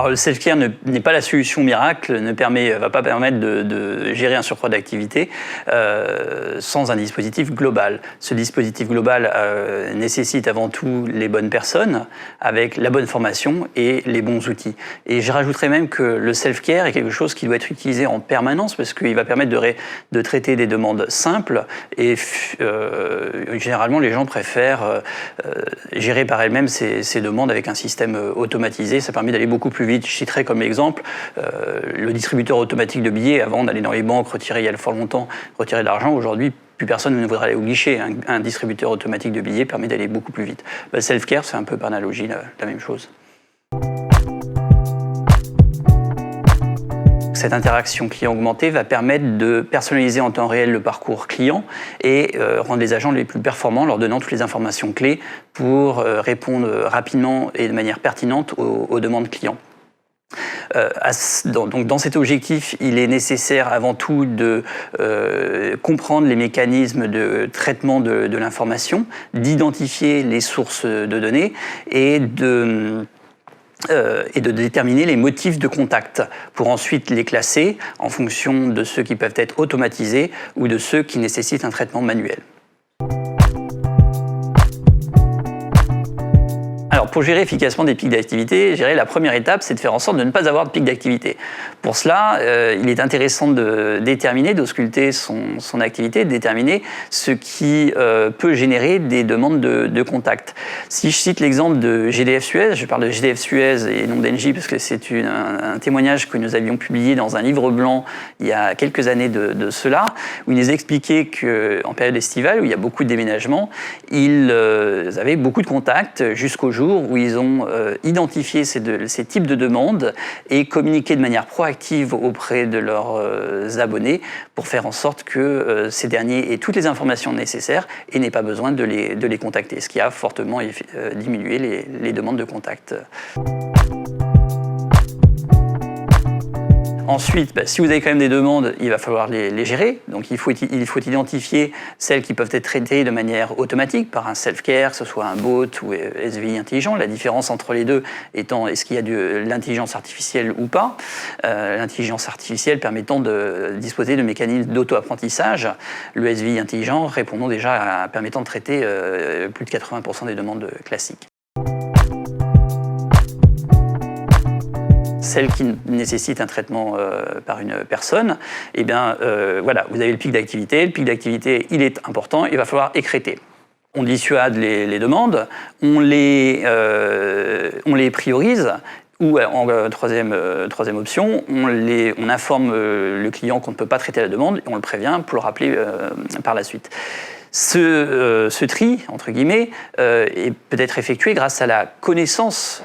Alors le self-care n'est pas la solution miracle, va pas permettre de gérer un surcroît d'activité sans un dispositif global. Ce dispositif global nécessite avant tout les bonnes personnes, avec la bonne formation et les bons outils. Et je rajouterais même que le self-care est quelque chose qui doit être utilisé en permanence parce qu'il va permettre de traiter des demandes simples et généralement les gens préfèrent gérer par elles-mêmes ces demandes avec un système automatisé. Ça permet d'aller beaucoup plus vite. Je citerai comme exemple le distributeur automatique de billets. Avant, on allait dans les banques retirer, il y a fort longtemps, retirer de l'argent. Aujourd'hui, plus personne ne voudrait aller au guichet. Un distributeur automatique de billets permet d'aller beaucoup plus vite. Le self-care, c'est un peu par analogie la même chose. Cette interaction client augmentée va permettre de personnaliser en temps réel le parcours client et rendre les agents les plus performants, leur donnant toutes les informations clés pour répondre rapidement et de manière pertinente aux demandes clients. Donc dans cet objectif, il est nécessaire avant tout de comprendre les mécanismes de traitement de l'information, d'identifier les sources de données et de déterminer les motifs de contact pour ensuite les classer en fonction de ceux qui peuvent être automatisés ou de ceux qui nécessitent un traitement manuel. Alors pour gérer efficacement des pics d'activité, la première étape, c'est de faire en sorte de ne pas avoir de pic d'activité. Pour cela, il est intéressant de déterminer, d'ausculter son activité, de déterminer ce qui peut générer des demandes de contact. Si je cite l'exemple de GDF Suez, je parle de GDF Suez et non d'Engie parce que c'est un témoignage que nous avions publié dans un livre blanc il y a quelques années de cela, où ils nous expliquaient qu'en période estivale, où il y a beaucoup de déménagements, ils avaient beaucoup de contacts jusqu'au jour où ils ont identifié ces types de demandes et communiqué de manière proactive auprès de leurs abonnés pour faire en sorte que ces derniers aient toutes les informations nécessaires et n'aient pas besoin de les contacter, ce qui a fortement diminué les demandes de contact. Ensuite, si vous avez quand même des demandes, il va falloir les gérer. Donc il faut identifier celles qui peuvent être traitées de manière automatique par un self-care, que ce soit un bot ou SVI intelligent. La différence entre les deux étant est-ce qu'il y a de l'intelligence artificielle ou pas. L'intelligence artificielle permettant de disposer de mécanismes d'auto-apprentissage. Le SVI intelligent permettant de traiter plus de 80% des demandes classiques. Celles qui nécessitent un traitement par une personne, vous avez le pic d'activité. Le pic d'activité, il est important, il va falloir écréter. On dissuade les demandes, on les priorise, ou en troisième option, on informe le client qu'on ne peut pas traiter la demande et on le prévient pour le rappeler par la suite. Ce tri, entre guillemets, peut être effectué grâce à la connaissance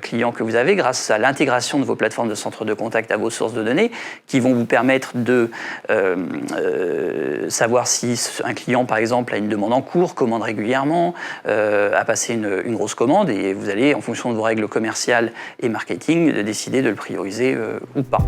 client que vous avez, grâce à l'intégration de vos plateformes de centre de contact à vos sources de données, qui vont vous permettre de savoir si un client, par exemple, a une demande en cours, commande régulièrement, a passé une grosse commande, et vous allez, en fonction de vos règles commerciales et marketing, décider de le prioriser ou pas.